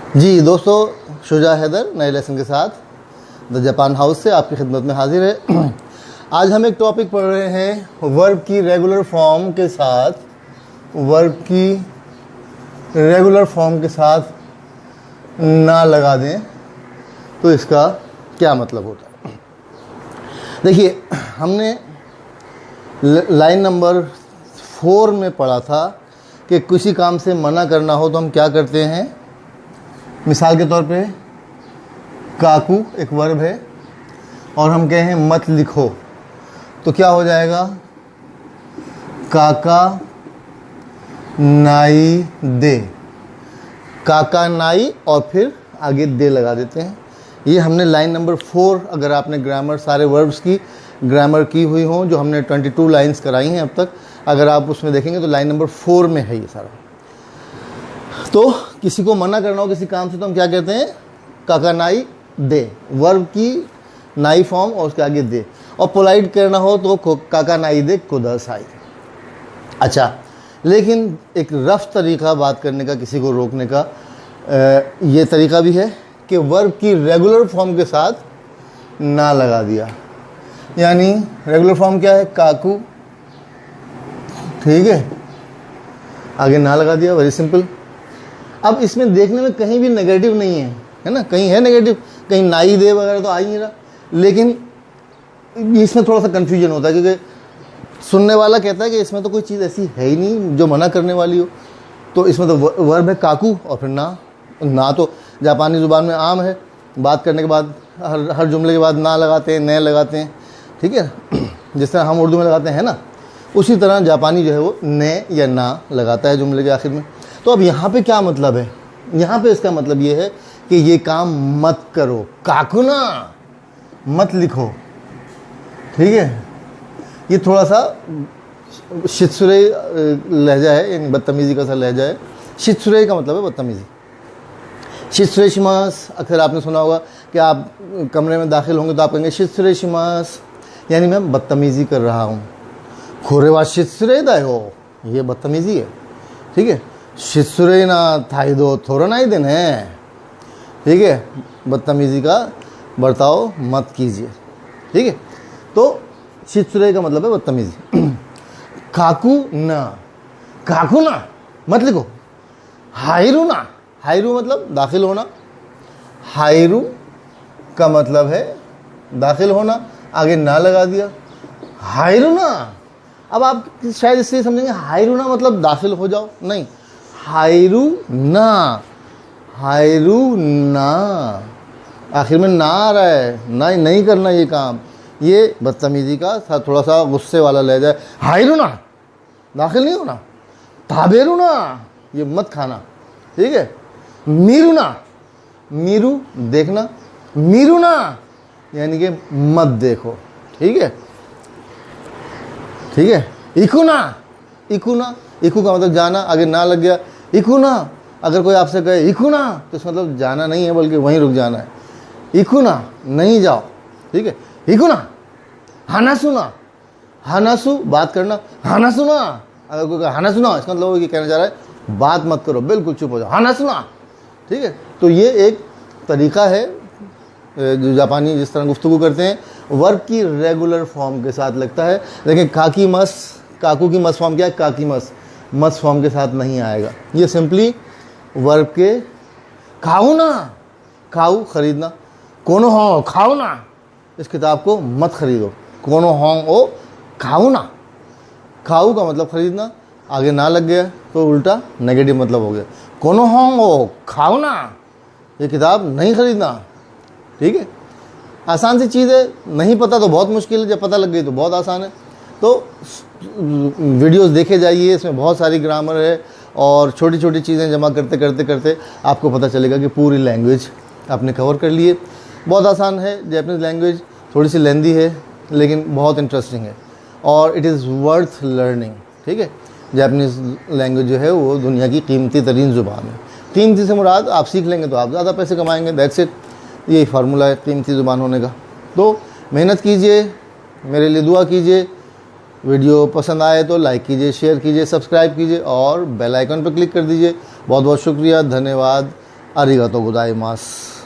जी दोस्तों, शुजा हैदर नए लेसन के साथ द जापान हाउस से आपकी खिदमत में हाजिर है। आज हम एक टॉपिक पढ़ रहे हैं वर्ब की रेगुलर फॉर्म के साथ, वर्ब की रेगुलर फॉर्म के साथ ना लगा दें तो इसका क्या मतलब होता है। देखिए, हमने लाइन नंबर 4 में पढ़ा था कि किसी काम से मना करना हो तो हम क्या करते हैं। मिसाल के तौर पे काकू एक वर्ब है और हम कहें मत लिखो तो क्या हो जाएगा, काका नाई दे, काका नाई और फिर आगे दे लगा देते हैं। ये हमने लाइन नंबर 4, अगर आपने ग्रामर सारे वर्ब्स की ग्रामर की हुई हो, जो हमने 22 लाइंस कराई हैं अब तक, अगर आप उसमें देखेंगे तो लाइन नंबर 4 में है ये सारा। तो किसी को मना करना हो किसी काम से तो हम क्या कहते हैं, काका नाई दे, वर्ब की नाई फॉर्म और उसके आगे दे। और पोलाइट करना हो तो काका नाई दे कुदासाई। अच्छा, लेकिन एक रफ तरीका बात करने का, किसी को रोकने का ये तरीका भी है कि वर्ब की रेगुलर फॉर्म के साथ ना लगा दिया। यानी रेगुलर फॉर्म क्या है, काकू, ठीक है, आगे ना लगा दिया, वेरी सिंपल। अब इसमें देखने में कहीं भी नेगेटिव नहीं है ना, कहीं है नेगेटिव, कहीं नाई दे वगैरह तो आ ही नहीं रहा, लेकिन इसमें थोड़ा सा कन्फ्यूजन होता है क्योंकि सुनने वाला कहता है कि इसमें तो कोई चीज़ ऐसी है ही नहीं जो मना करने वाली हो। तो इसमें तो वर्ब है काकू और फिर ना तो जापानी ज़ुबान में आम है, बात करने के बाद हर जुमले के बाद ना लगाते हैं, न लगाते हैं, ठीक है, जिस तरह हम उर्दू में लगाते हैं ना, उसी तरह जापानी जो है वो न या ना लगाता है जुमले के आखिर में। तो अब यहाँ पे क्या मतलब है, यहाँ पे इसका मतलब ये है कि ये काम मत करो, काकू ना मत लिखो, ठीक है। ये थोड़ा सा शित्सुरे लहजा है, यानी बदतमीज़ी का सा लहजा है। शित्सुरे का मतलब है बदतमीज़ी। शित्सुरे शिमास, अक्सर आपने सुना होगा कि आप कमरे में दाखिल होंगे तो आप कहेंगे शित्सुरे शिमास, यानी मैं बदतमीज़ी कर रहा हूँ। खोरेवा शित्सुरे दाय हो, ये बदतमीज़ी है, ठीक है। शित्सुरे ना थाई दो थोड़ा ना ही दिन है, ठीक है, बदतमीज़ी का बर्ताव मत कीजिए, ठीक है। तो शित्सुरे का मतलब है बदतमीज़ी। काकू ना मत लिखो। हायरू ना, हायरू मतलब दाखिल होना, हायरू का मतलब है दाखिल होना, आगे ना लगा दिया, हायरू ना। अब आप शायद इससे समझेंगे हायरू ना मतलब दाखिल हो जाओ, नहीं, हायरू ना, हायरू ना, आखिर में ना आ रहा है, ना नहीं करना ये काम, ये बदतमीज़ी का थोड़ा सा गुस्से वाला लहजा है। हायरू ना, दाखिल नहीं होना। ताबेरू ना, ये मत खाना, ठीक है। मीरू ना, मीरू देखना, मीरू ना यानी कि मत देखो, ठीक है, ठीक है। इकुना, इकुना, इकू का मतलब जाना, आगे ना लग गया, इकुना। अगर कोई आपसे कहे इकुना तो इसका मतलब जाना नहीं है बल्कि वहीं रुक जाना है। इकुना नहीं जाओ, ठीक है। इकुना, हानासुना, हानासु बात करना, हानासुना, अगर कोई कहे हानासुना इसका मतलब है कि कहना चाह रहा है बात मत करो, बिल्कुल चुप हो जाओ, हानासुना, ठीक है। तो ये एक तरीका है जो जापानी जिस तरह गुफ्तगू करते हैं, वर्ब की रेगुलर फॉर्म के साथ लगता है। लेकिन काकी मस, काकू की मस फॉर्म क्या है, काकी मस फॉर्म के साथ नहीं आएगा। ये सिंपली वर्ब के खाओ ना, खाओ खरीदना, कोनो हो खाओ ना, इस किताब को मत खरीदो, कोनो होंग ओ खाओ ना, खाओ का मतलब खरीदना, आगे ना लग गया तो उल्टा नेगेटिव मतलब हो गया, कोनो होंग ओ खाओ ना, ये किताब नहीं खरीदना, ठीक है। आसान सी चीज़ है, नहीं पता तो बहुत मुश्किल है, जब पता लग गई तो बहुत आसान है। तो वीडियोस देखे जाइए, इसमें बहुत सारी ग्रामर है और छोटी छोटी चीज़ें जमा करते करते करते आपको पता चलेगा कि पूरी लैंग्वेज आपने कवर कर लिए। बहुत आसान है, जैपनीज़ लैंग्वेज थोड़ी सी लेंदी है लेकिन बहुत इंटरेस्टिंग है और इट इज़ वर्थ लर्निंग, ठीक है। जैपनीज़ लैंग्वेज जो है वो दुनिया की कीमती तरीन ज़ुबान है। कीमती से मुराद आप सीख लेंगे तो आप ज़्यादा पैसे कमाएंगे, दैट्स इट, यही फार्मूला है कीमती ज़ुबान होने का। तो मेहनत कीजिए, मेरे लिए दुआ कीजिए, वीडियो पसंद आए तो लाइक कीजिए, शेयर कीजिए, सब्सक्राइब कीजिए और बेल आइकन पर क्लिक कर दीजिए। बहुत बहुत शुक्रिया, धन्यवाद। आरिगातो गोजाइमास।